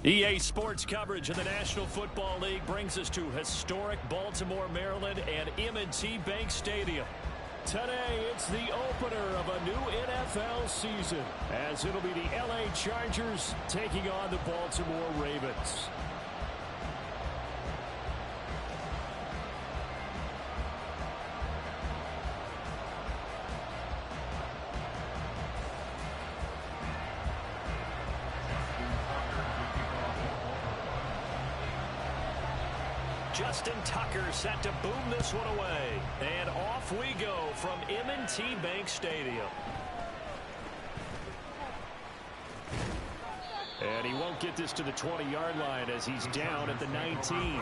EA Sports coverage of the National Football League brings us to historic Baltimore, Maryland and M&T Bank Stadium. Today, it's the opener of a new NFL season, as it'll be the LA Chargers taking on the Baltimore Ravens. Justin Tucker set to boom this one away. And off we go from M&T Bank Stadium. And he won't get this to the 20-yard line as he's down at the 19.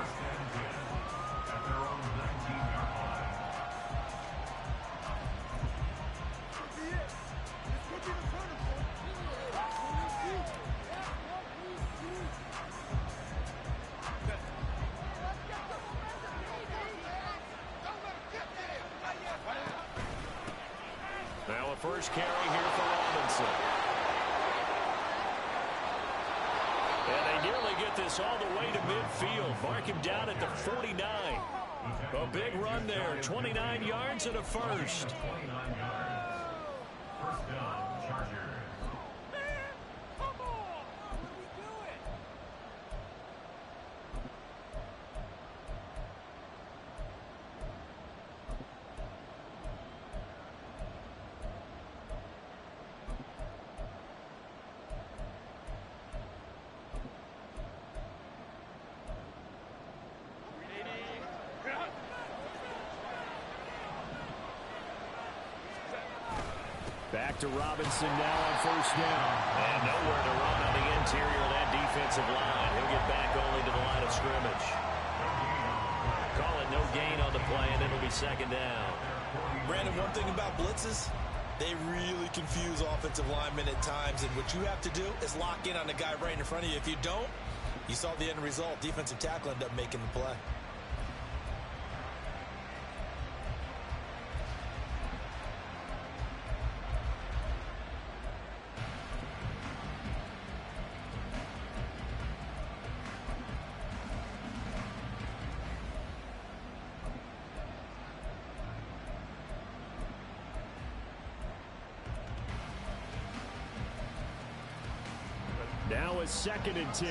Now a first carry here for Robinson. And they nearly get this all the way to midfield. Mark him down at the 49. A big run there. 29 yards and a first. 29 yards. First down, Chargers. Back to Robinson now on first down. And nowhere to run on the interior of that defensive line. He'll get back only to the line of scrimmage. Call it no gain on the play, and it'll be second down. Brandon, one thing about blitzes, they really confuse offensive linemen at times, and what you have to do is lock in on the guy right in front of you. If you don't, you saw the end result. Defensive tackle ended up making the play. Now it's 2nd and 10.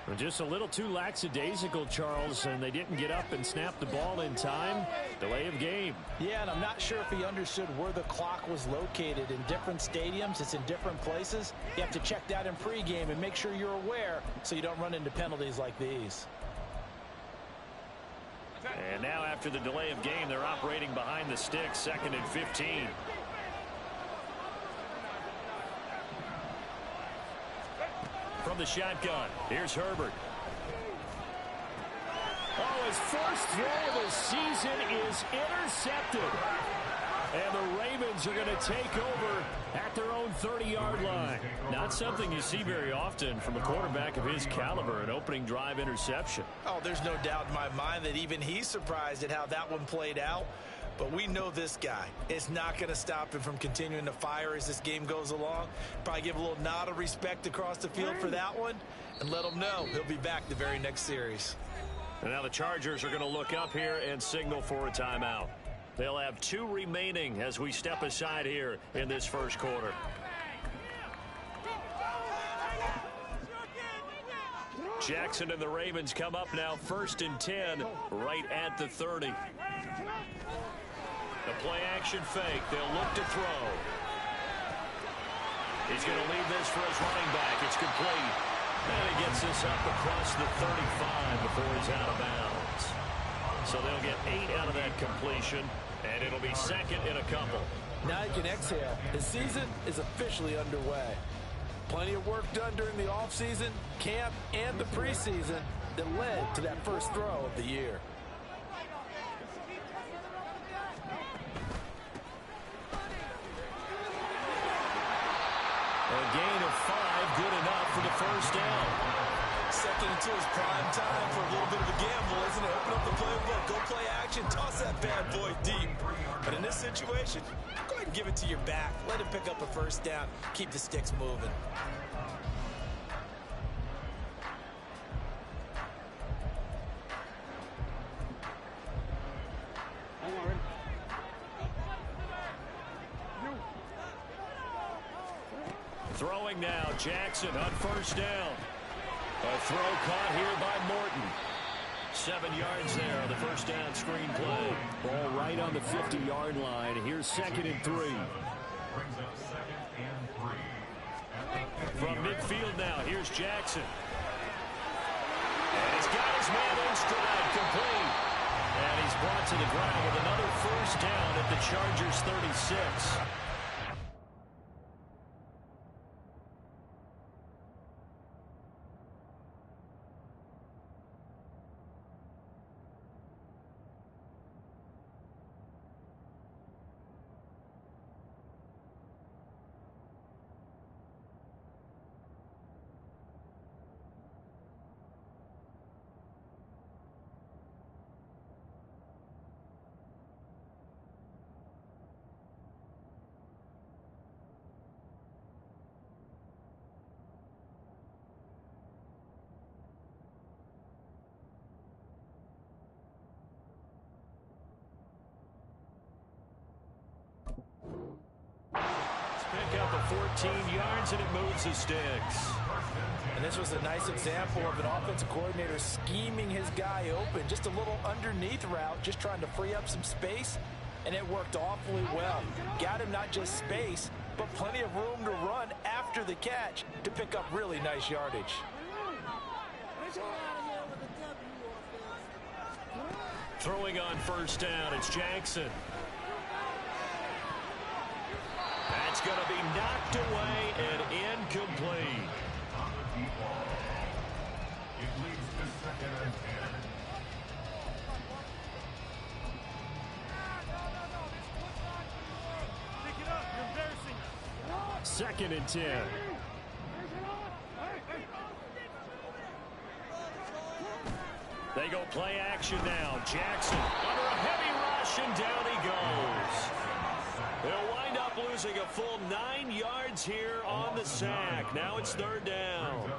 Well, just a little too lackadaisical, Charles, and they didn't get up and snap the ball in time. Delay of game. Yeah, and I'm not sure if he understood where the clock was located. In different stadiums, it's in different places. You have to check that in pregame and make sure you're aware so you don't run into penalties like these. And now after the delay of game, they're operating behind the sticks, 2nd and 15. From the shotgun, here's Herbert. Oh, his first throw of the season is intercepted. And the Ravens are going to take over at their own 30-yard line. Not something you see very often from a quarterback of his caliber, an opening drive interception. Oh, there's no doubt in my mind that even he's surprised at how that one played out. But we know this guy is not going to stop him from continuing to fire as this game goes along. Probably give a little nod of respect across the field for that one and let him know he'll be back the very next series. And now the Chargers are going to look up here and signal for a timeout. They'll have 2 remaining as we step aside here in this first quarter. Jackson and the Ravens come up now 1st and 10 right at the 30. The play action fake. They'll look to throw. He's going to leave this for his running back. It's complete. And he gets this up across the 35 before he's out of bounds. So they'll get 8 out of that completion, and it'll be 2nd and a couple. Now you can exhale. The season is officially underway. Plenty of work done during the offseason, camp, and the preseason that led to that first throw of the year. A gain of 5, good enough for the first down. Second until it's prime time for a little bit of a gamble, isn't it? Open up the playbook, go play action, toss that bad boy deep. But in this situation, go ahead and give it to your back. Let him pick up a first down. Keep the sticks moving. Throwing now, Jackson on first down. A throw caught here by Morton. 7 yards there on the first down screen play. Ball right on the 50-yard line. Here's 2nd and 3. Brings up 2nd and 3. From midfield now, here's Jackson. And he's got his man in stride, complete. And he's brought to the ground with another first down at the Chargers' 36. Pick up a 14 yards, and it moves the sticks. And this was a nice example of an offensive coordinator scheming his guy open. Just a little underneath route, just trying to free up some space, and it worked awfully well. Got him not just space, but plenty of room to run after the catch to pick up really nice yardage. Throwing on first down, it's Jackson. That's going to be knocked away and incomplete. On the deep ball. It leads to 2nd and 10. 2nd and 10. They go play action now. Jackson under a heavy rush, and down he goes. They'll wind up losing a full 9 yards here on the sack. Now it's 3rd down.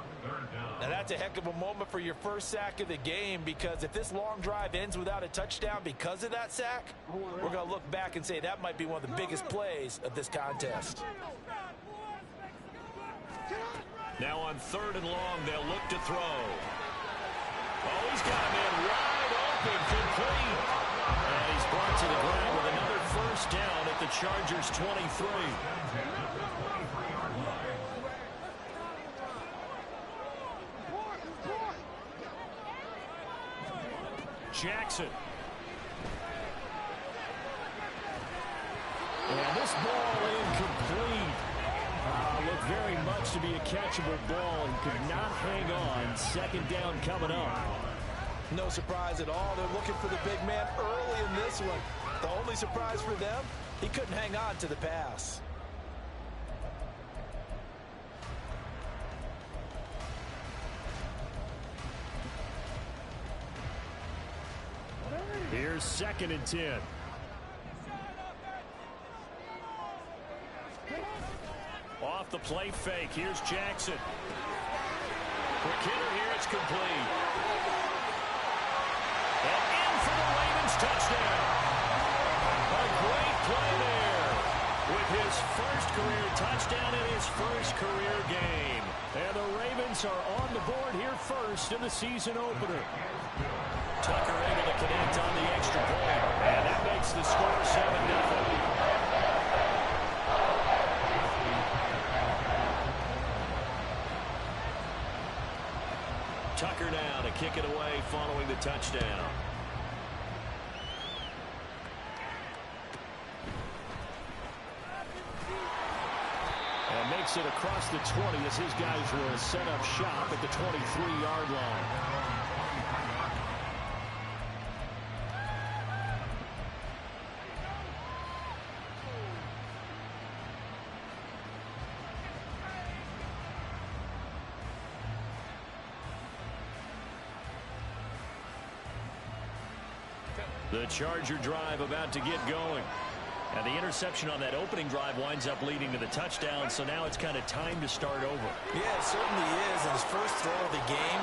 Now that's a heck of a moment for your first sack of the game, because if this long drive ends without a touchdown because of that sack, we're going to look back and say that might be one of the biggest plays of this contest. Now on 3rd and long, they'll look to throw. Oh, he's got him in wide open, complete. And he's brought to the ground with another first down at the Chargers' 23. Jackson. And this ball incomplete. Looked very much to be a catchable ball and could not hang on. 2nd down coming up. No surprise at all. They're looking for the big man early in this one. The only surprise for them, he couldn't hang on to the pass. Here's 2nd and 10. Off the play fake. Here's Jackson. For Kidder here, it's complete. And in for the Ravens touchdown. A great play there with his first career touchdown in his first career game. And the Ravens are on the board here first in the season opener. Tucker able to connect on the extra point. And that makes the score 7-0. Tucker now to kick it away following the touchdown. And makes it across the 20 as his guys will set up shop at the 23-yard line. The Charger drive about to get going. And the interception on that opening drive winds up leading to the touchdown, so now it's kind of time to start over. Yeah, it certainly is, and his first throw of the game.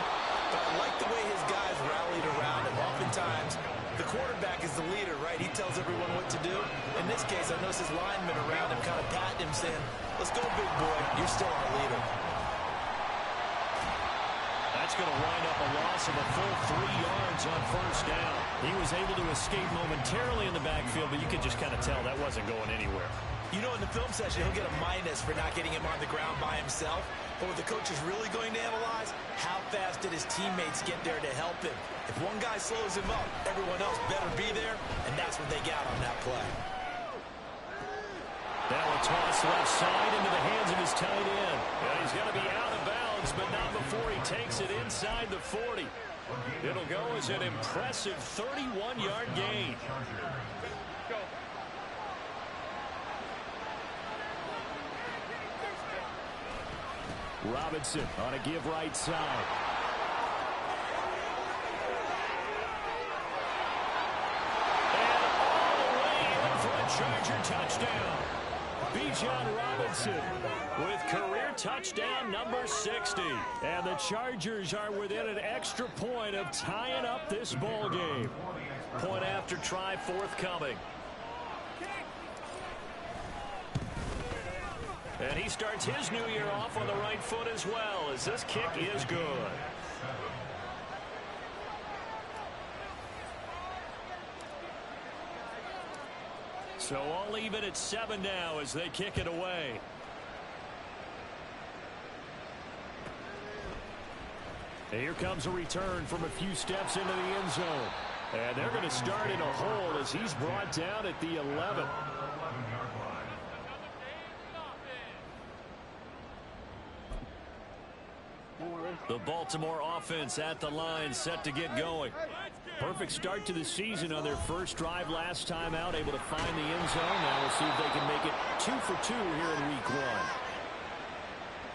But I like the way his guys rallied around him. Oftentimes, the quarterback is the leader, right? He tells everyone what to do. In this case, I noticed his linemen around him kind of patting him, saying, let's go, big boy. You're still our leader. That's going to wind up a loss of a full 3 yards on first down. He was able to escape momentarily in the backfield, but you could just kind of tell that wasn't going anywhere. You know, in the film session, he'll get a minus for not getting him on the ground by himself. But what the coach is really going to analyze, how fast did his teammates get there to help him? If one guy slows him up, everyone else better be there, and that's what they got on that play. Now a toss left side into the hands of his tight end. Yeah, he's going to be out of bounds, but not before he takes it inside the 40. It'll go as an impressive 31-yard gain. Robinson on a give right side. And all the way in for a Charger touchdown. Bijan Robinson with career touchdown number 60. And the Chargers are within an extra point of tying up this ball game. Point after try forthcoming. And he starts his new year off on the right foot as well, as this kick is good. So all even at 7 now as they kick it away. And here comes a return from a few steps into the end zone. And they're going to start in a hold as he's brought down at the 11. The Baltimore offense at the line, set to get going. Perfect start to the season on their first drive last time out, able to find the end zone. Now we'll see if they can make it 2 for 2 here in week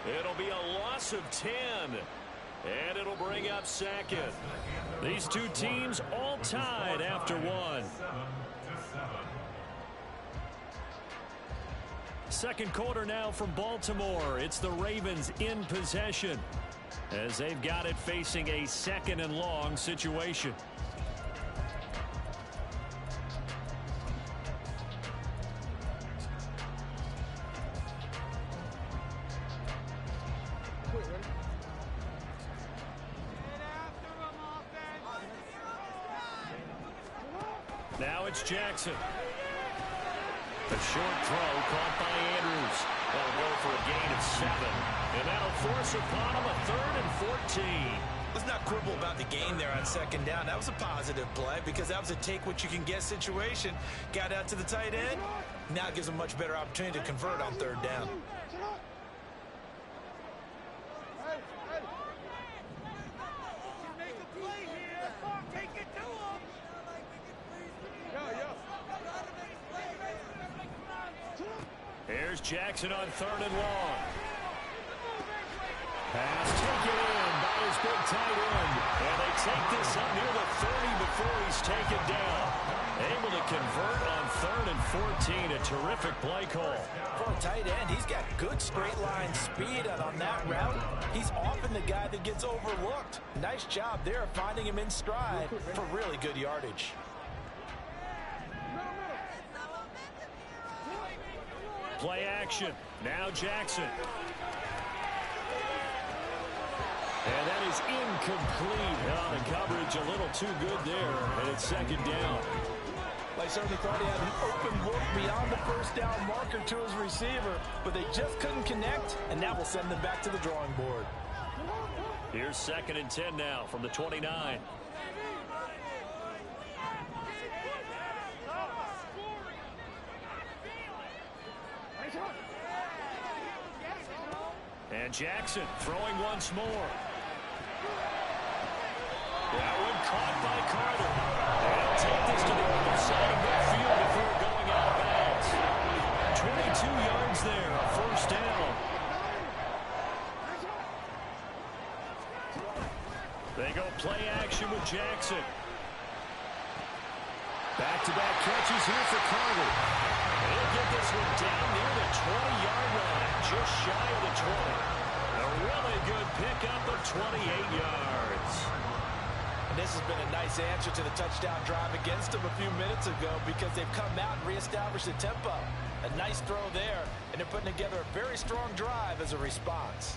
1. It'll be a loss of 10, and it'll bring up second. These two teams all tied after 1. Second quarter now from Baltimore. It's the Ravens in possession, as they've got it facing a 2nd and long situation. Now it's Jackson. The short throw caught by Andrews. That'll go for a gain of 7. And that'll force upon him a 3rd and 14. Let's not quibble about the gain there on 2nd down. That was a positive play because that was a take-what-you-can-get situation. Got out to the tight end. Now it gives him a much better opportunity to convert on 3rd down. Here's Jackson on 3rd and long. Pass taken in by his big tight end. And they take this up near the 30 before he's taken down. Able to convert on 3rd and 14. A terrific play call. For a tight end, he's got good straight line speed, and on that route, he's often the guy that gets overlooked. Nice job there of finding him in stride for really good yardage. Play action. Now Jackson. And that is incomplete. Oh, the coverage a little too good there, and it's 2nd down. I certainly thought he had an open look beyond the 1st down marker to his receiver, but they just couldn't connect, and that will send them back to the drawing board. Here's 2nd and 10 now from the 29. And Jackson throwing once more. That one caught by Carter. They'll take this to the other side of midfield before going out of bounds. 22 yards there, a 1st down. They go play action with Jackson. Back-to-back catches here for Carter. And down near the 20-yard line, just shy of the 20. A really good pickup of 28 yards. And this has been a nice answer to the touchdown drive against them a few minutes ago because they've come out and reestablished the tempo. A nice throw there, and they're putting together a very strong drive as a response.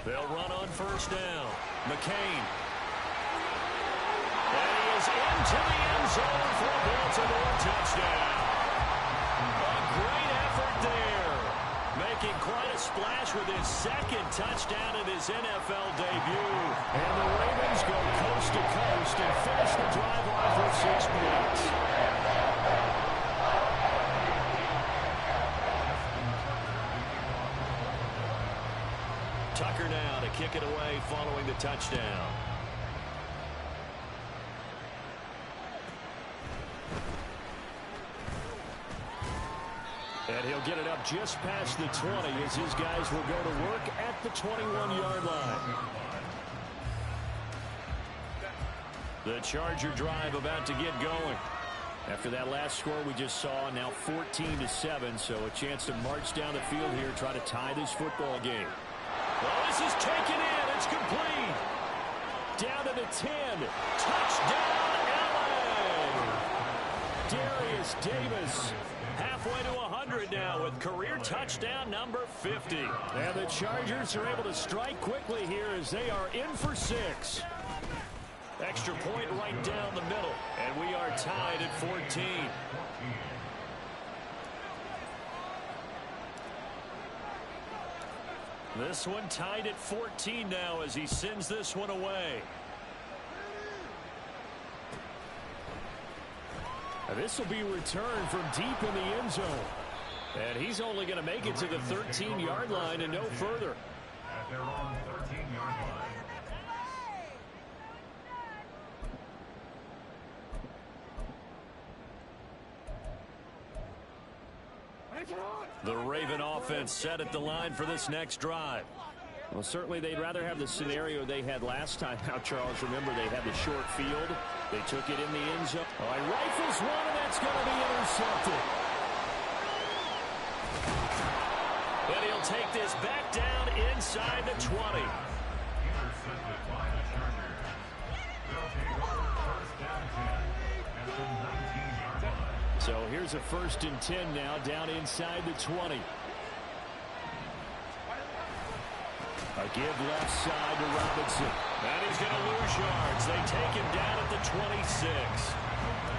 They'll run on first down. McCain. And he is into the end zone for a Baltimore touchdown. A great effort there. Making quite a splash with his second touchdown in his NFL debut. And the Ravens go coast to coast and finish the drive off with 6 points. Tucker now to kick it away following the touchdown. And he'll get it up just past the 20 as his guys will go to work at the 21-yard line. The Charger drive about to get going. After that last score we just saw, now 14-7, so a chance to march down the field here, try to tie this football game. Well, this is taken in. It's complete. Down to the 10. Touchdown, LA. Darius Davis halfway to 100 now with career touchdown number 50. And the Chargers are able to strike quickly here as they are in for 6. Extra point right down the middle. And we are tied at 14. This one tied at 14 now as he sends this one away. And this will be returned from deep in the end zone. And he's only going to make it to the 13-yard line and no further. At their own 13-yard line. The Raven offense set at the line for this next drive. Well, certainly they'd rather have the scenario they had last time out, Charles. Remember, they had the short field. They took it in the end zone. Oh, he rifles one, and that's going to be intercepted. And he'll take this back down inside the 20. Intercepted by the Chargers. They'll take over first down 10 at the 19-yard line. So here's a 1st and 10 now down inside the 20. A give left side to Robinson. And he's going to lose yards. They take him down at the 26.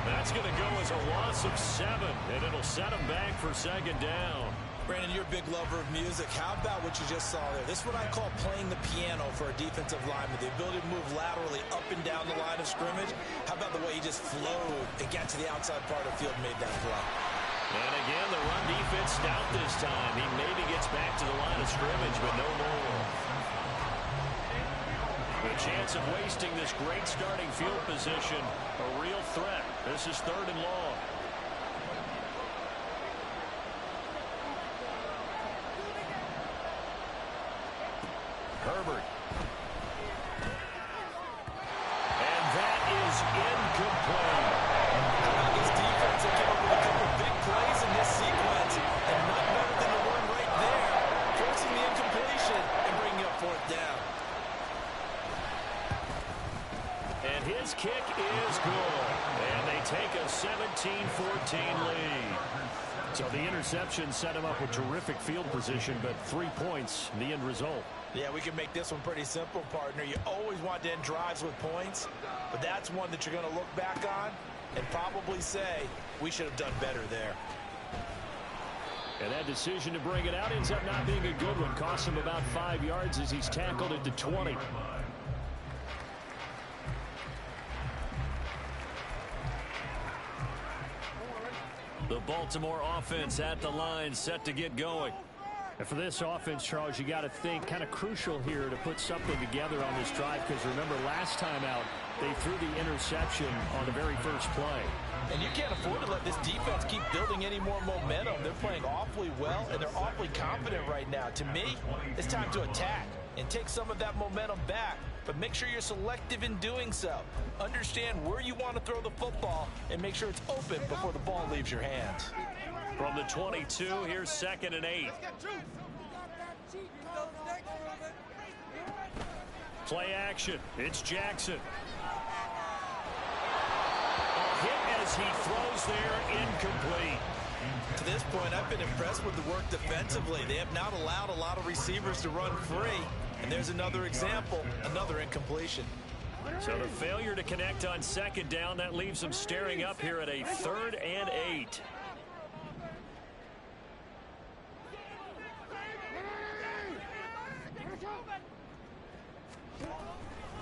That's going to go as a loss of 7, and it'll set him back for 2nd down. Brandon, you're a big lover of music. How about what you just saw there? This is what I call playing the piano for a defensive lineman. The ability to move laterally up and down the line of scrimmage. How about the way he just flowed and got to the outside part of the field and made that play? And again, the run defense stout this time. He maybe gets back to the line of scrimmage, but no more. The chance of wasting this great starting field position, a real threat. This is 3rd and long. Herbert. And that is incomplete. How about this defense that came up with a couple big plays in this sequence, and none better than the one right there, forcing the incompletion and bringing up 4th down. And his kick is good. And they take a 17-14 lead. So the interception set him up with terrific field position, but 3 points, the end result. Yeah, we can make this one pretty simple, partner. You always want to end drives with points, but that's one that you're going to look back on and probably say, we should have done better there. And that decision to bring it out ends up not being a good one. Costs him about 5 yards as he's tackled at the 20. The Baltimore offense at the line, set to get going. And for this offense, Charles, you got to think kind of crucial here to put something together on this drive, because remember last time out, they threw the interception on the very first play. And you can't afford to let this defense keep building any more momentum. They're playing awfully well, and they're awfully confident right now. To me, it's time to attack and take some of that momentum back. But make sure you're selective in doing so. Understand where you want to throw the football and make sure it's open before the ball leaves your hands. From the 22, here's 2nd and 8. Play action. It's Jackson. A hit as he throws there, incomplete. To this point, I've been impressed with the work defensively. They have not allowed a lot of receivers to run free. And there's another example, another incompletion. So the failure to connect on 2nd down, that leaves them staring up here at a 3rd and 8.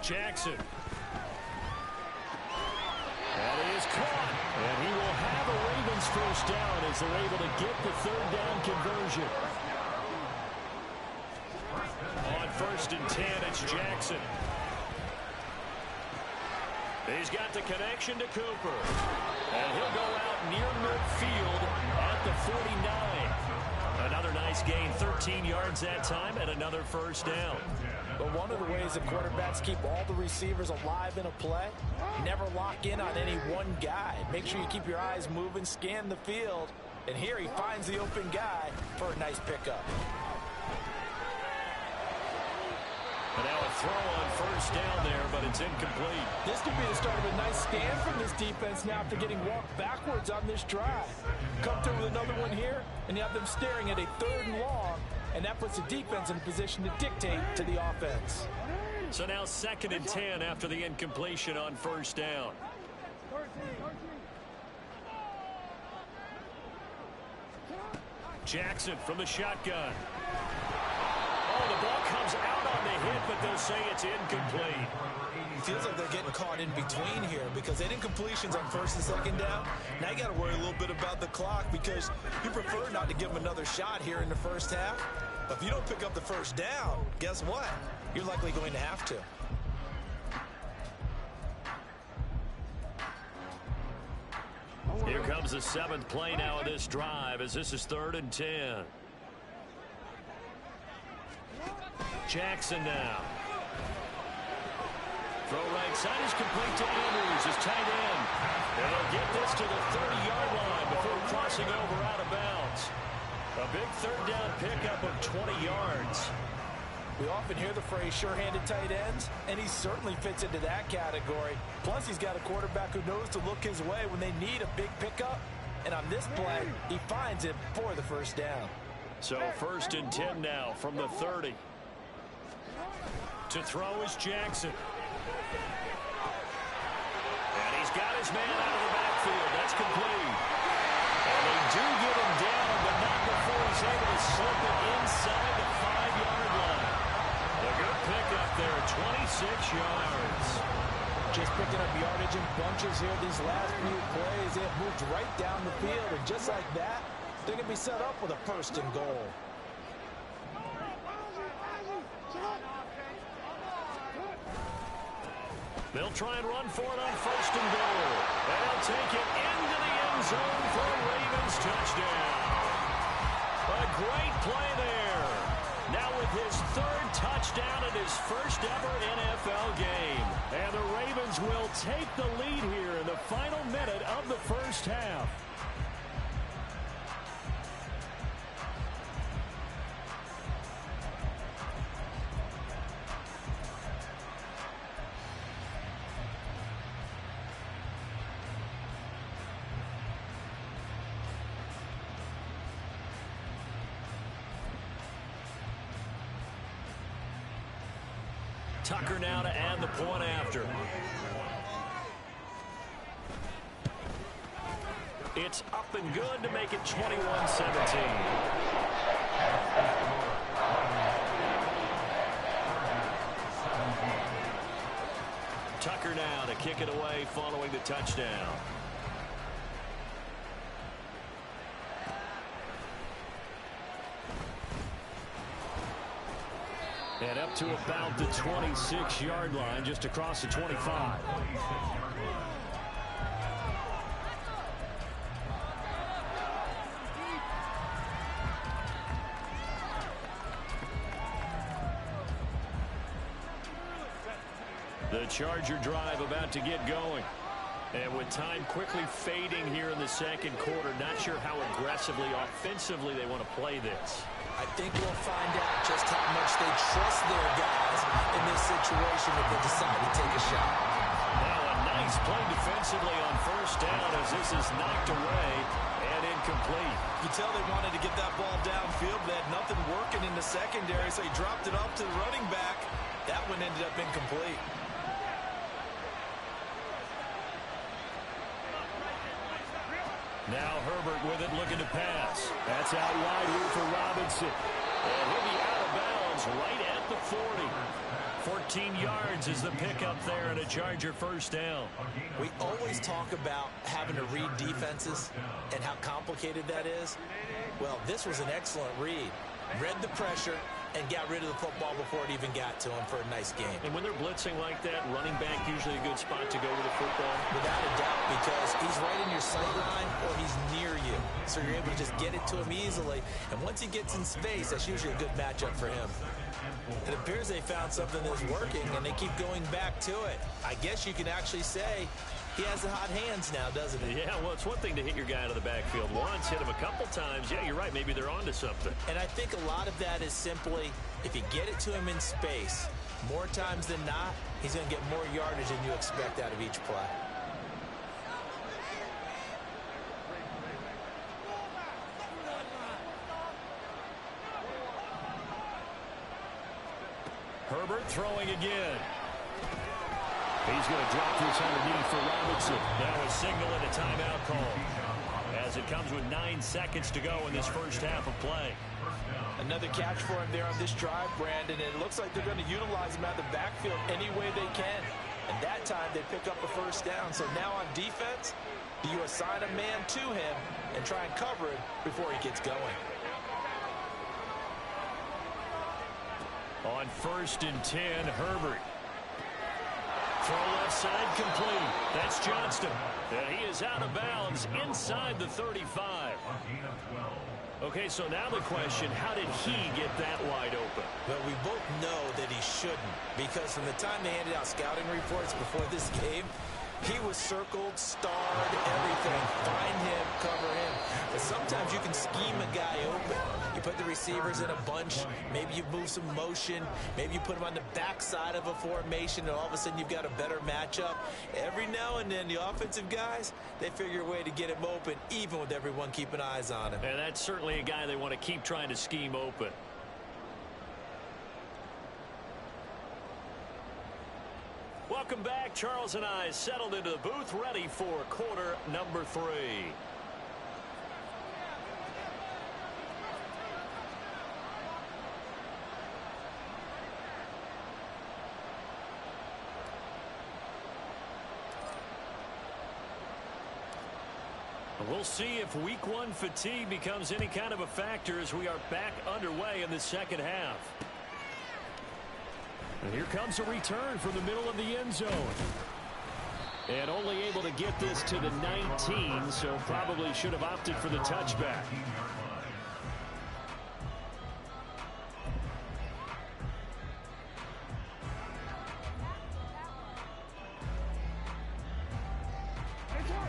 Jackson. That is caught. And he will have a Ravens first down as they're able to get the 3rd down conversion. On 1st and 10, it's Jackson. He's got the connection to Cooper. And he'll go out near midfield at the 49. Another nice gain, 13 yards that time, and another first down. But one of the ways that quarterbacks keep all the receivers alive in a play, never lock in on any one guy. Make sure you keep your eyes moving, scan the field. And here he finds the open guy for a nice pickup. And now a throw on 1st down there, but it's incomplete. This could be the start of a nice stand from this defense now after getting walked backwards on this drive. Come through with another one here, and you have them staring at a 3rd and long, and that puts the defense in a position to dictate to the offense. So now 2nd and 10 after the incompletion on 1st down. Jackson from the shotgun. Oh, the ball comes out on the hit, but they'll say it's incomplete. It feels like they're getting caught in between here because they had incompletions on 1st and 2nd down. Now you got to worry a little bit about the clock because you prefer not to give them another shot here in the first half. But if you don't pick up the 1st down, guess what? You're likely going to have to. Here comes the 7th play now of this drive as this is 3rd and 10. Jackson now. Throw right side is complete to Andrews, his tight end. And they'll get this to the 30-yard line before crossing over out of bounds. A big 3rd down pickup of 20 yards. We often hear the phrase sure-handed tight ends, and he certainly fits into that category. Plus, he's got a quarterback who knows to look his way when they need a big pickup. And on this play, he finds it for the 1st down. So 1st and 10 now from the 30. To throw is Jackson. And he's got his man out of the backfield. That's complete. And they do get him down, but not before he's able to slip it inside the 5-yard line. A good pickup there, 26 yards. Just picking up yardage in bunches here these last few plays. They have moved right down the field, and just like that, they're going to be set up with a 1st and goal. They'll try and run for it on 1st and goal. And they'll take it into the end zone for a Ravens touchdown. A great play there. Now with his 3rd touchdown in his 1st ever NFL game. And the Ravens will take the lead here in the final minute of the 1st half. Tucker now to add the point after. It's up and good to make it 21-17. Tucker now to kick it away following the touchdown. And up to about the 26-yard line, just across the 25. The Charger drive about to get going. And with time quickly fading here in the second quarter, not sure how aggressively, offensively they want to play this. I think we'll find out just how much they trust their guys in this situation if they decide to take a shot. Now a nice play defensively on first down as this is knocked away and incomplete. You can tell they wanted to get that ball downfield. They had nothing working in the secondary, so he dropped it off to the running back. That one ended up incomplete. Now Herbert with it, looking to pass. That's out wide here for Robinson. And he'll be out of bounds right at the 40. 14 yards is the pickup there and a Charger first down. We always talk about having to read defenses and how complicated that is. Well, this was an excellent read. Read the pressure and got rid of the football before it even got to him for a nice game. And when they're blitzing like that, running back usually a good spot to go with the football. Without a doubt, because he's right in your sight line or he's near you. So you're able to just get it to him easily. And once he gets in space, that's usually a good matchup for him. It appears they found something that's working, and they keep going back to it. I guess you can actually say he has the hot hands now, doesn't he? Yeah, well, it's one thing to hit your guy out of the backfield once, hit him a couple times. Yeah, you're right. Maybe they're onto something. And I think a lot of that is simply if you get it to him in space, more times than not, he's going to get more yardage than you expect out of each play. Herbert throwing again. He's going to drop this underneath for Robinson. Now a signal and a timeout call as it comes with 9 seconds to go in this first half of play. Another catch for him there on this drive, Brandon. And it looks like they're going to utilize him out of the backfield any way they can. And that time they pick up a first down. So now on defense, do you assign a man to him and try and cover it before he gets going? On 1st and 10, Herbert. Throw left side complete. That's Johnston. And he is out of bounds inside the 35. Okay, so now the question, how did he get that wide open? Well, we both know that he shouldn't, because from the time they handed out scouting reports before this game, he was circled, starred, everything. Find him, cover him. But sometimes you can scheme a guy open. You put the receivers in a bunch. Maybe you move some motion. Maybe you put them on the backside of a formation, and all of a sudden you've got a better matchup. Every now and then, the offensive guys, they figure a way to get him open, even with everyone keeping eyes on him. And that's certainly a guy they want to keep trying to scheme open. Welcome back. Charles and I settled into the booth, ready for quarter number 3. We'll see if week 1 fatigue becomes any kind of a factor as we are back underway in the second half. And here comes a return from the middle of the end zone. And only able to get this to the 19, so probably should have opted for the touchback.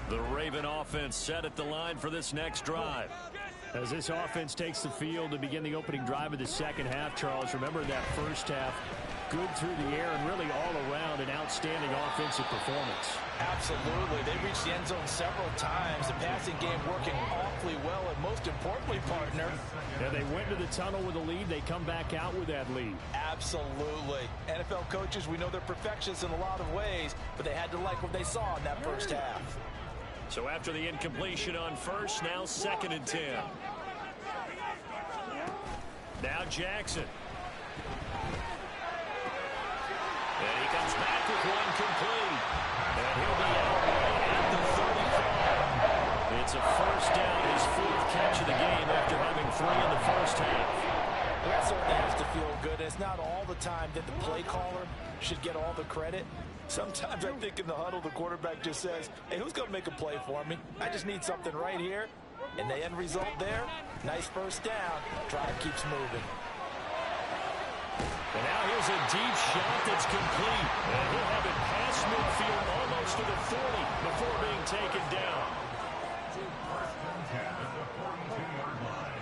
The Raven offense set at the line for this next drive. As this offense takes the field to begin the opening drive of the second half, Charles, remember that first half, good through the air and really all around an outstanding offensive performance. Absolutely. They reached the end zone several times. The passing game working awfully well, and most importantly, partner. Yeah, they went to the tunnel with a lead. They come back out with that lead. Absolutely. NFL coaches, we know they're perfectionists in a lot of ways, but they had to like what they saw in that first half. So after the incompletion on first, now 2nd and 10. Now Jackson. And he comes back with one complete. And he'll be out at the 35. It's a first down, his 4th catch of the game after having 3 in the first half. That certainly has to feel good. It's not all the time that the play caller should get all the credit. Sometimes I think in the huddle, the quarterback just says, hey, who's going to make a play for me? I just need something right here. And the end result there, nice first down. Drive keeps moving. And now here's a deep shot that's complete. And he'll have it past midfield almost to the 40 before being taken down. First and 10 at the 42-yard line.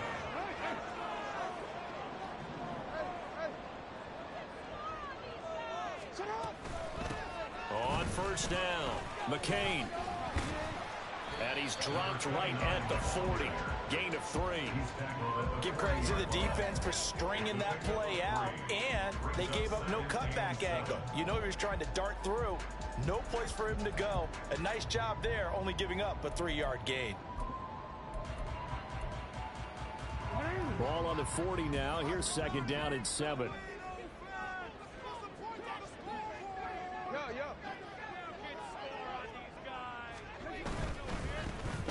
On first down, McCain. And he's dropped right at the 40. Gain of 3. Give credit to the defense for stringing that play out, and they gave up no cutback angle. You know he was trying to dart through. No place for him to go. A nice job there, only giving up a 3-yard gain. Ball on the 40 now. Here's second down and 7.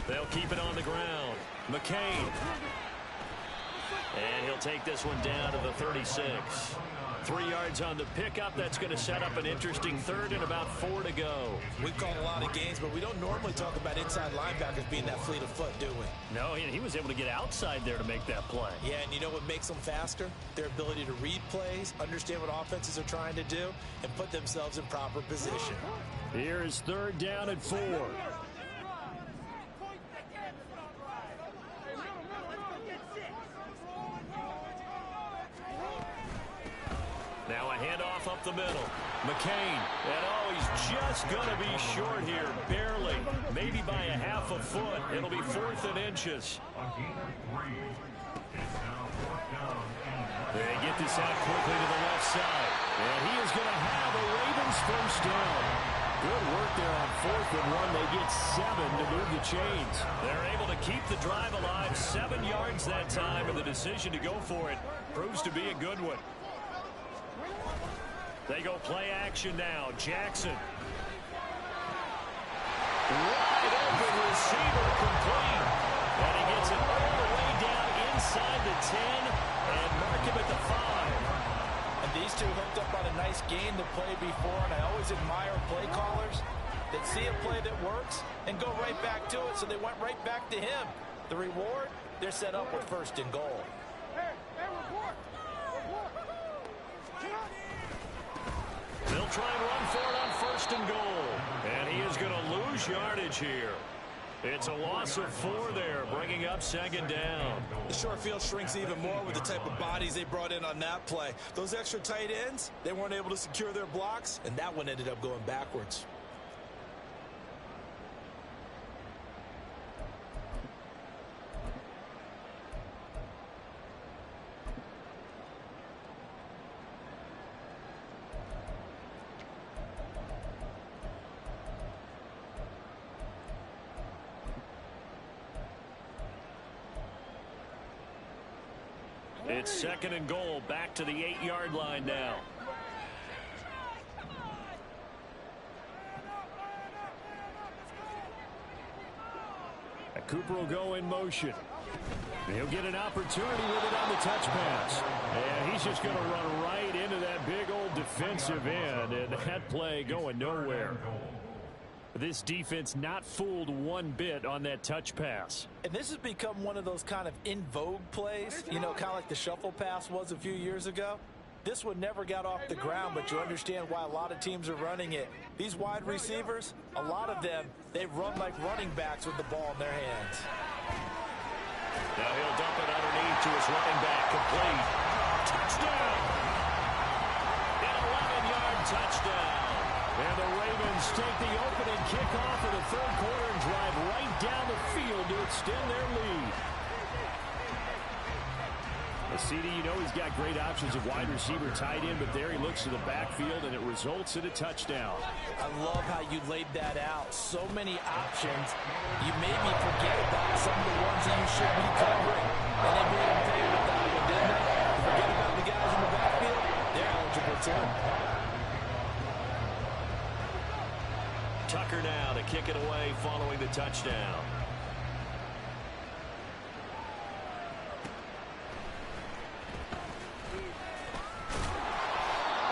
They'll keep it on the ground. McCain. And he'll take this one down to the 36. 3 yards on the pickup. That's going to set up an interesting third and about 4 to go. We've called a lot of games, but we don't normally talk about inside linebackers being that fleet of foot, do we? No, he was able to get outside there to make that play. Yeah, and you know what makes them faster? Their ability to read plays, understand what offenses are trying to do, and put themselves in proper position. Here's third down and 4. Now a handoff up the middle. McCain. And oh, he's just going to be short here. Barely. Maybe by a half a foot. It'll be 4th and inches. A gain of 3. It's now 4th down and 1. They get this out quickly to the left side. And he is going to have a Ravens first down. Good work there on 4th and 1. They get 7 to move the chains. They're able to keep the drive alive. 7 yards that time, and the decision to go for it proves to be a good one. They go play action now. Jackson. Wide open receiver complete. And he gets it all the way down inside the 10 and mark him at the 5. And these two hooked up on a nice gain the play before, and I always admire play callers that see a play that works and go right back to it, so they went right back to him. The reward, they're set up with 1st and goal. They'll try and run for it on 1st and goal. And he is going to lose yardage here. It's a loss of 4 there, bringing up 2nd down. The short field shrinks even more with the type of bodies they brought in on that play. Those extra tight ends, they weren't able to secure their blocks, and that one ended up going backwards. It's 2nd and goal, back to the 8-yard line now. And Cooper will go in motion. He'll get an opportunity with it on the touch pass. And he's just going to run right into that big old defensive end, and that play going nowhere. This defense not fooled one bit on that touch pass. And this has become one of those kind of in vogue plays, you know, kind of like the shuffle pass was a few years ago. This one never got off the ground, but you understand why a lot of teams are running it. These wide receivers, a lot of them, they run like running backs with the ball in their hands. Now he'll dump it underneath to his running back, complete. Touchdown! An 11-yard touchdown. And the Ravens take the opening kickoff of the 3rd quarter and drive right down the field to extend their lead. CD, you know he's got great options of wide receiver, tight end, but there he looks to the backfield, and it results in a touchdown. I love how you laid that out. So many options. You maybe forget about some of the ones that you should be covering. And they made him pay with that one, didn't they? Forget about the guys in the backfield. They're eligible too. Tucker now to kick it away following the touchdown.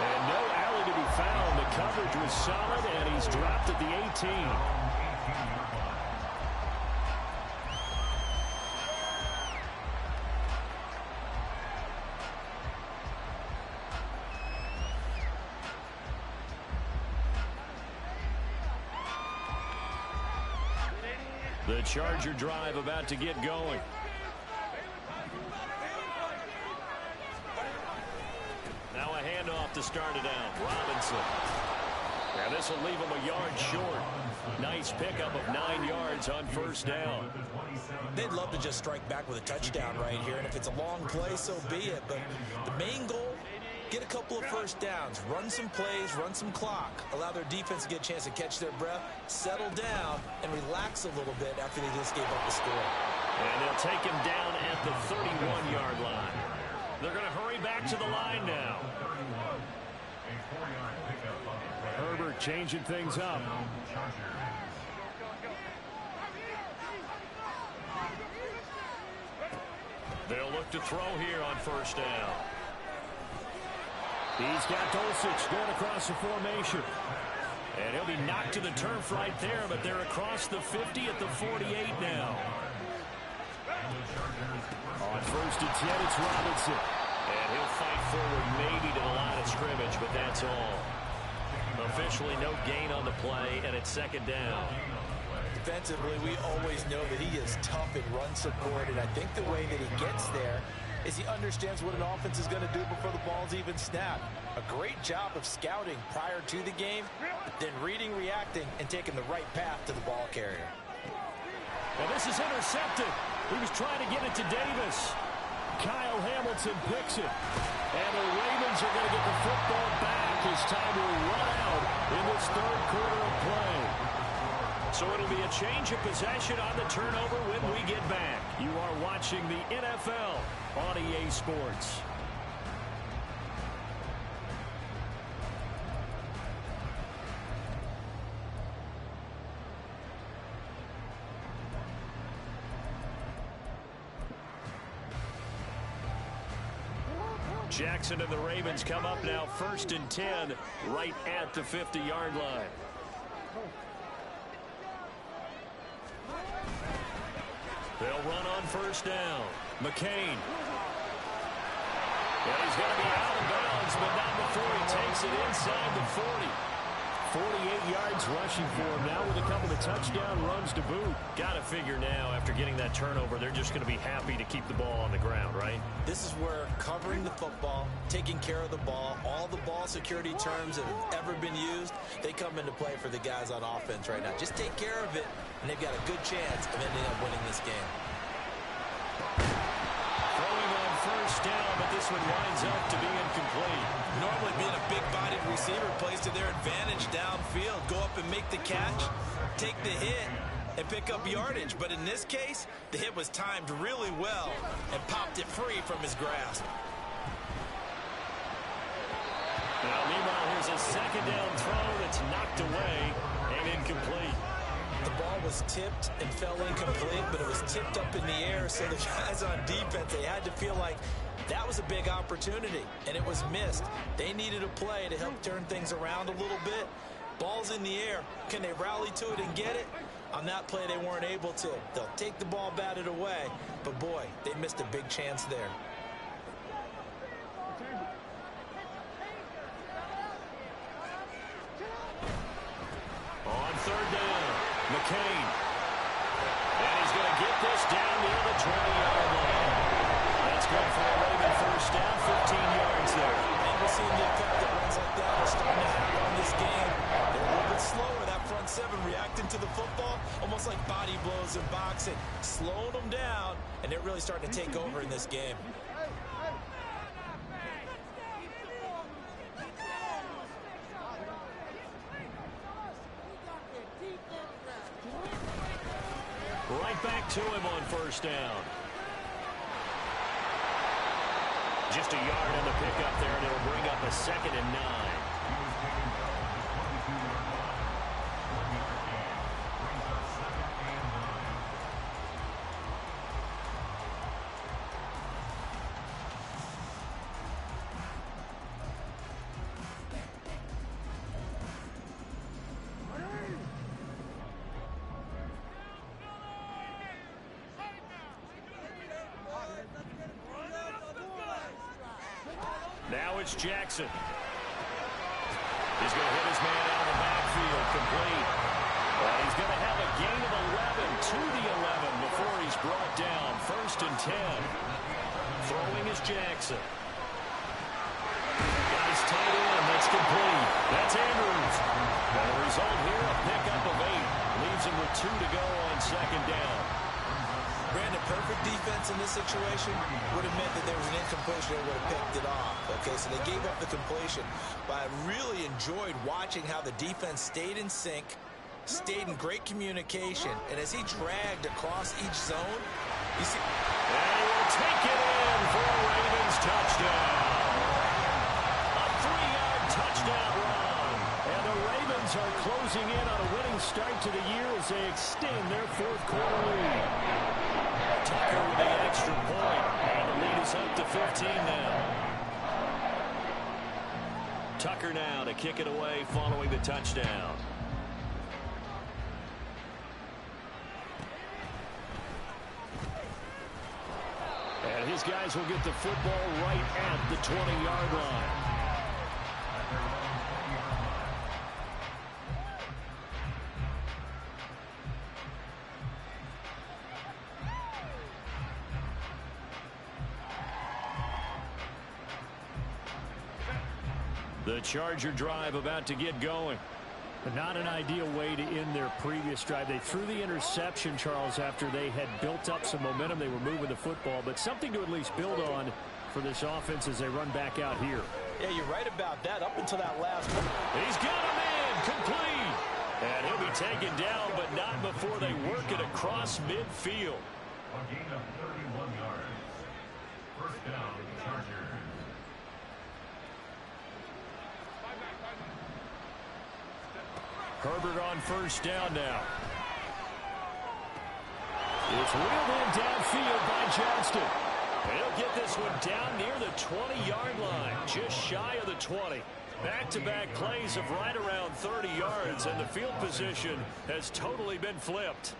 And no alley to be found. The coverage was solid, and he's dropped at the 18. The Charger drive about to get going. Now a handoff to start it out. Robinson. And this will leave him a yard short. Nice pickup of 9 yards on first down. They'd love to just strike back with a touchdown right here, and if it's a long play, so be it. But the main goal, get a couple of first downs, run some plays, run some clock, allow their defense to get a chance to catch their breath, settle down, and relax a little bit after they just gave up the score. And they'll take him down at the 31-yard line. They're going to hurry back to the line now. Herbert changing things up. They'll look to throw here on first down. He's got Dulcich going across the formation. And he'll be knocked to the turf right there, but they're across the 50 at the 48 now. On first and 10, it's Robinson. And he'll fight forward maybe to the line of scrimmage, but that's all. Officially no gain on the play, and it's second down. Defensively, we always know that he is tough in run support, and I think the way that he gets there is he understands what an offense is going to do before the ball's even snapped. A great job of scouting prior to the game, then reading, reacting, and taking the right path to the ball carrier. Well, this is intercepted. He was trying to get it to Davis. Kyle Hamilton picks it. And the Ravens are going to get the football back as time will run out in this third quarter of play. So it'll be a change of possession on the turnover when we get back. You are watching the NFL on EA Sports. Jackson and the Ravens come up now first and 10 right at the 50-yard line. They'll run on first down. McCain. And he's going to be out of bounds, but not before he takes it inside the 40. 48 yards rushing for him now with a couple of touchdown runs to boot. Got to figure now after getting that turnover, they're just going to be happy to keep the ball on the ground, right? This is where covering the football, taking care of the ball, all the ball security terms that have ever been used, they come into play for the guys on offense right now. Just take care of it, and they've got a good chance of ending up winning this game. Throwing on first down, but this one winds up to be incomplete. Normally being a big-bodied receiver plays to their advantage downfield. Go up and make the catch, take the hit, and pick up yardage. But in this case, the hit was timed really well and popped it free from his grasp. Now, meanwhile, here's a second down throw that's knocked away and incomplete. The ball was tipped and fell incomplete, but it was tipped up in the air, so the guys on defense, they had to feel like that was a big opportunity, and it was missed. They needed a play to help turn things around a little bit. Ball's in the air. Can they rally to it and get it? On that play, they weren't able to. They'll take the ball batted away, but boy, they missed a big chance there. On third down, McCain. And he's going to get this down near the 20-yard line. That's good for a Raven first down, 15 yards there. And we're seeing the effect that runs like that are starting to have on this game. They're a little bit slower, that front seven, reacting to the football, almost like body blows in boxing, slowing them down, and they're really starting to take over in this game. Right back to him on first down. Just a yard on the pickup there, and it'll bring up a 2nd and 9. Now it's Jackson. He's going to hit his man out of the backfield, complete. And he's going to have a gain of 11 to the 10. Throwing is Jackson. Guys tight end. That's complete. That's Andrews. And the result here, a pickup of 8. Leaves him with 2 to go on second down. Brandon, perfect defense in this situation would have meant that there was an incompletion and would have picked it off. Okay, so they gave up the completion. But I really enjoyed watching how the defense stayed in sync, stayed in great communication, and as he dragged across each zone, you see... And he will take it in for a Ravens touchdown. A 3-yard touchdown run. And the Ravens are closing in on a winning start to the year as they extend their fourth quarter lead. Tucker with the extra point, and the lead is up to 15 now. Tucker now to kick it away following the touchdown. And his guys will get the football right at the 20-yard line. The Charger drive about to get going. But not an ideal way to end their previous drive. They threw the interception, Charles, after they had built up some momentum. They were moving the football, but something to at least build on for this offense as they run back out here. Yeah, you're right about that. Up until that last one. He's got a man complete. And he'll be taken down, but not before they work it across midfield. A gain of 31 yards. First down, Chargers. Herbert on first down now. It's wheeled in downfield by Johnston. He'll get this one down near the 20-yard line, just shy of the 20. Back-to-back plays of right around 30 yards, and the field position has totally been flipped.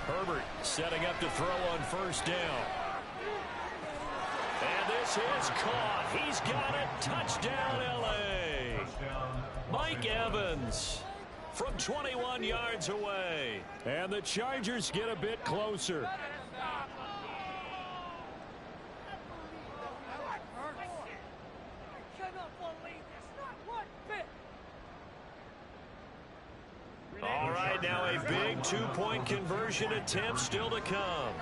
Herbert setting up to throw on first down. And this is caught. He's got it. Touchdown, L.A. Mike Evans from 21 yards away. And the Chargers get a bit closer. All right, now a big two-point conversion attempt still to come.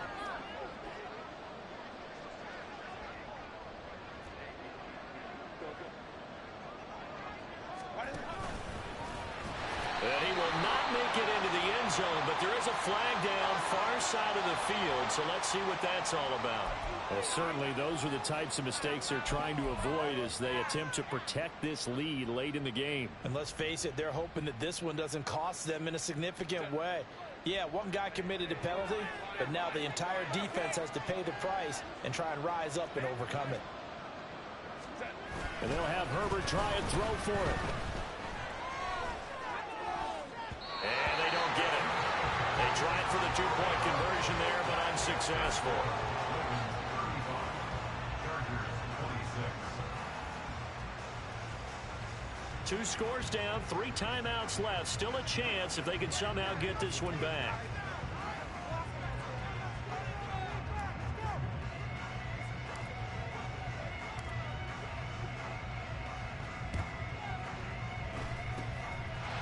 And he will not make it into the end zone, but there is a flag down far side of the field, so let's see what that's all about. Well, certainly those are the types of mistakes they're trying to avoid as they attempt to protect this lead late in the game. And let's face it, they're hoping that this one doesn't cost them in a significant way. Yeah, one guy committed a penalty, but now the entire defense has to pay the price and try and rise up and overcome it. And they'll have Herbert try and throw for it. And they don't get it. They tried for the two-point conversion there, but unsuccessful. Two scores down, 3 timeouts left. Still a chance if they can somehow get this one back.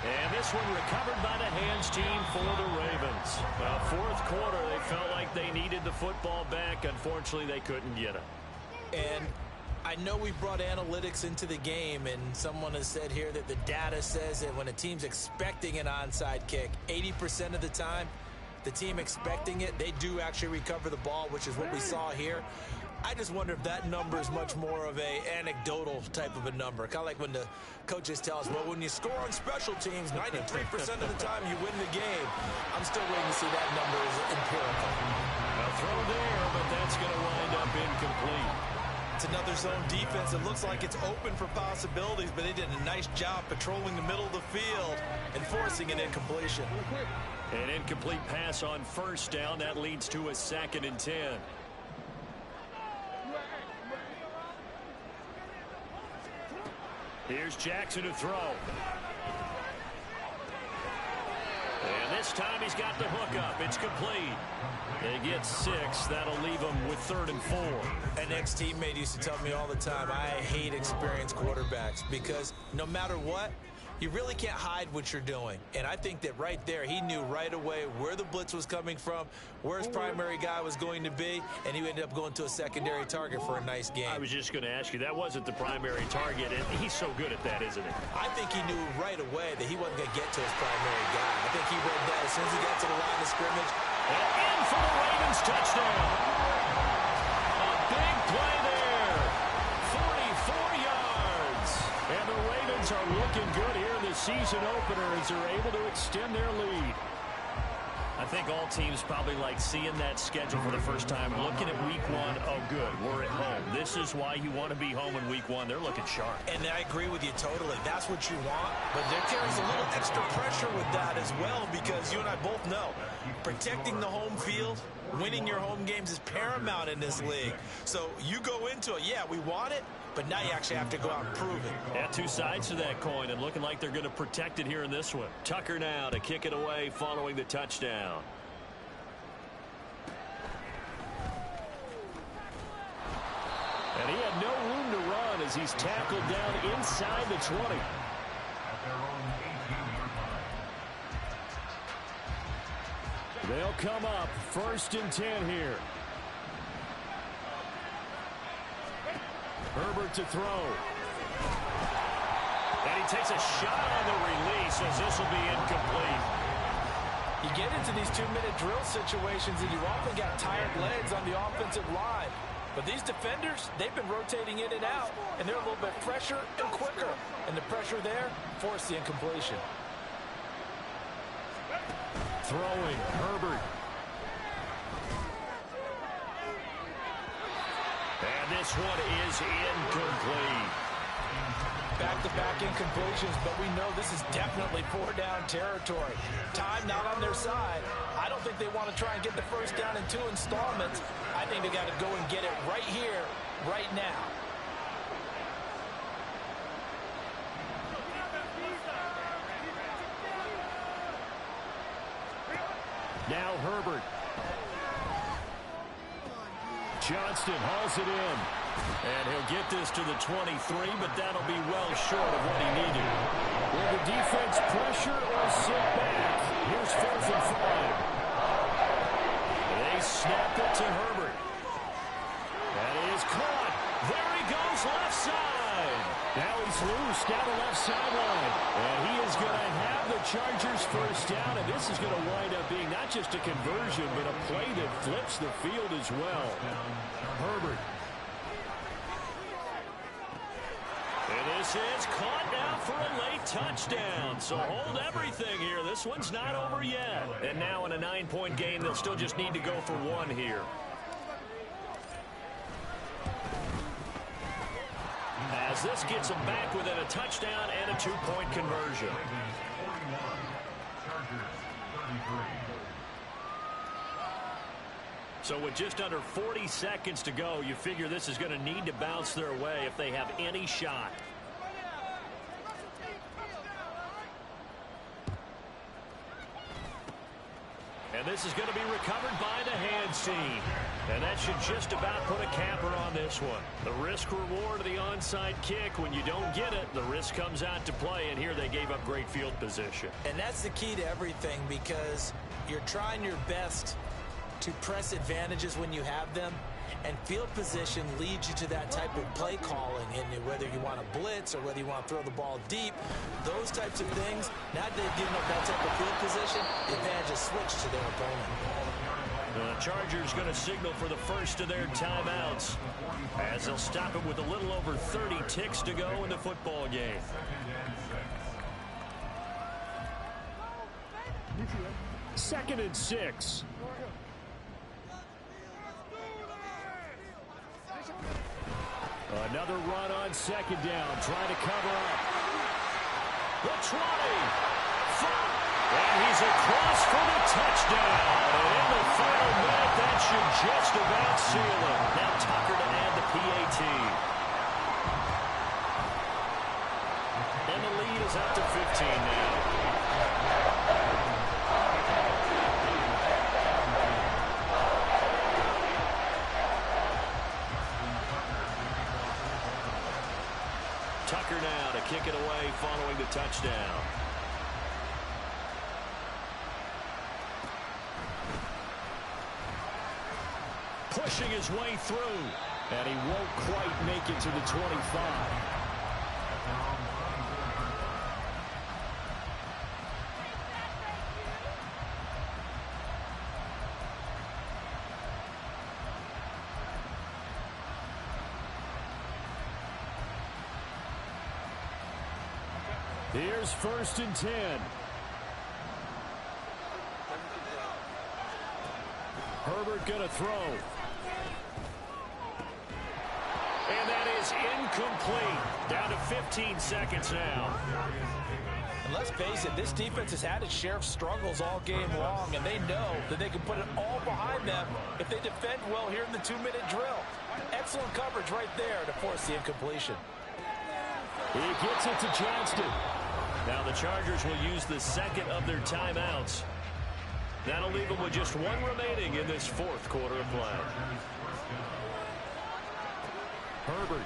And this one recovered by the hands team for the Ravens. Fourth quarter, they felt like they needed the football back. Unfortunately, they couldn't get it. And I know we brought analytics into the game, and someone has said here that the data says that when a team's expecting an onside kick, 80% of the time, the team expecting it, they do actually recover the ball, which is what we saw here. I just wonder if that number is much more of a anecdotal type of a number. Kind of like when the coaches tell us, well, when you score on special teams, 93% of the time you win the game. I'm still waiting to see that number is empirical. A throw there, but that's going to wind up incomplete. It's another zone defense. It looks like it's open for possibilities, but they did a nice job patrolling the middle of the field and forcing an incompletion. An incomplete pass on first down. That leads to a 2nd and 10. Here's Jackson to throw. And this time he's got the hook up. It's complete. They get 6. That'll leave them with 3rd and 4. An ex-teammate used to tell me all the time, I hate experienced quarterbacks because no matter what, you really can't hide what you're doing. And I think that right there, he knew right away where the blitz was coming from, where his primary guy was going to be, and he ended up going to a secondary target for a nice game. I was just going to ask you, that wasn't the primary target, and he's so good at that, isn't he? I think he knew right away that he wasn't going to get to his primary guy. I think he read that as soon as he got to the line of scrimmage. And in for the Ravens touchdown. A big play there. 44 yards. And the Ravens are looking good here in the season opener as they're able to extend their lead. I think all teams probably like seeing that schedule for the first time, looking at week 1. Oh, good, we're at home. This is why you want to be home in week 1. They're looking sharp. And I agree with you totally. That's what you want. But there carries a little extra pressure with that as well because you and I both know protecting the home field, winning your home games is paramount in this league. So you go into it, yeah, we want it, but now you actually have to go out and prove it. Yeah, 2 sides to that coin, and looking like they're going to protect it here in this one. Tucker now to kick it away following the touchdown. And he had no room to run as he's tackled down inside the 20. At their own 18-yard line. They'll come up 1st and 10 here. Herbert to throw. And he takes a shot on the release as this will be incomplete. You get into these 2-minute drill situations and you often got tired legs on the offensive line. But these defenders, they've been rotating in and out, and they're a little bit fresher and quicker. And the pressure there forced the incompletion. Throwing, Herbert. And this one is incomplete. Back-to-back incompletions, but we know this is definitely 4-down territory. Time not on their side. I don't think they want to try and get the first down in 2 installments. I think they got to go and get it right here, right now. Now Herbert. Johnston hauls it in. And he'll get this to the 23, but that'll be well short of what he needed. Will the defense pressure or sit back? Here's 4th and 5. They snap it to Herbert. And he is caught. There he goes, left side. Now he's loose down the left sideline. And he is going to have the Chargers first down, and this is going to wind up being not just a conversion, but a play that flips the field as well. Herbert. And this is caught now for a late touchdown. So hold everything here. This one's not over yet. And now in a 9-point game, they'll still just need to go for 1 here. As this gets them back within a touchdown and a 2-point conversion. 41, Chargers 33. So with just under 40 seconds to go, you figure this is going to need to bounce their way if they have any shot. And this is going to be recovered by the hands team. And that should just about put a capper on this one. The risk-reward of the onside kick, when you don't get it, the risk comes out to play, and here they gave up great field position. And that's the key to everything because you're trying your best to press advantages when you have them, and field position leads you to that type of play calling. And whether you want to blitz or whether you want to throw the ball deep, those types of things, now that they've given up that type of field position, the advantage is switched to their opponent. The Chargers going to signal for the first of their timeouts as they'll stop it with a little over 30 ticks to go in the football game. 2nd and 6. Another run on second down, trying to cover up. The 20. 5. And he's across for the touchdown. And in the final minute, that should just about seal it. Now Tucker to add the PAT. And the lead is up to 15 now. Tucker now to kick it away following the touchdown. Pushing his way through, and he won't quite make it to the 25. Here's 1st and 10. Herbert gonna throw. And that is incomplete. Down to 15 seconds now. And let's face it, this defense has had its share of struggles all game long, and they know that they can put it all behind them if they defend well here in the 2-minute drill. Excellent coverage right there to force the incompletion. He gets it to Johnston. Now the Chargers will use the second of their timeouts. That'll leave them with just one remaining in this 4th quarter of play. Herbert.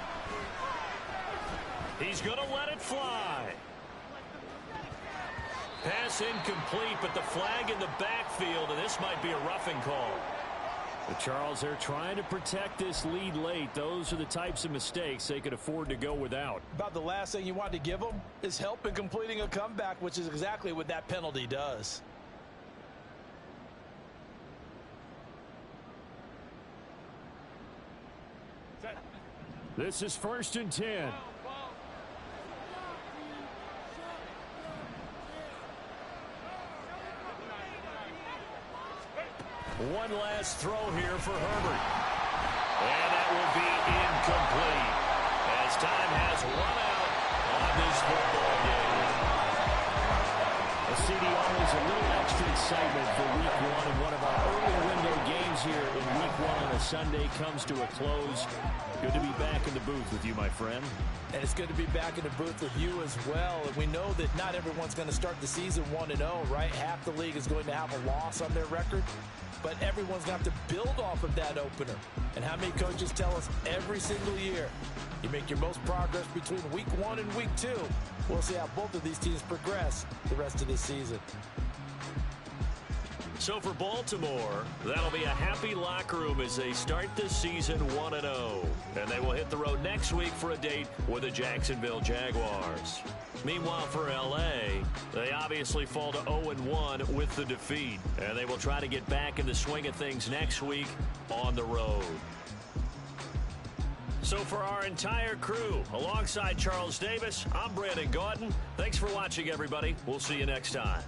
He's going to let it fly. Pass incomplete, but the flag in the backfield, and this might be a roughing call. But Charles, they're trying to protect this lead late. Those are the types of mistakes they could afford to go without. About the last thing you want to give them is help in completing a comeback, which is exactly what that penalty does. This is 1st and 10. One last throw here for Herbert. And that will be incomplete as time has run out on this football game. CD, always a little extra excitement for Week 1, and one of our early window games here in Week 1 on a Sunday comes to a close. Good to be back in the booth with you, my friend. And it's good to be back in the booth with you as well. And we know that not everyone's going to start the season 1-0, right? Half the league is going to have a loss on their record. But everyone's going to have to build off of that opener. And how many coaches tell us every single year, you make your most progress between Week 1 and Week 2. We'll see how both of these teams progress the rest of this season. So for Baltimore, that'll be a happy locker room as they start this season 1-0. And they will hit the road next week for a date with the Jacksonville Jaguars. Meanwhile, for L.A., they obviously fall to 0-1 with the defeat. And they will try to get back in the swing of things next week on the road. So for our entire crew, alongside Charles Davis, I'm Brandon Gaudin. Thanks for watching, everybody. We'll see you next time.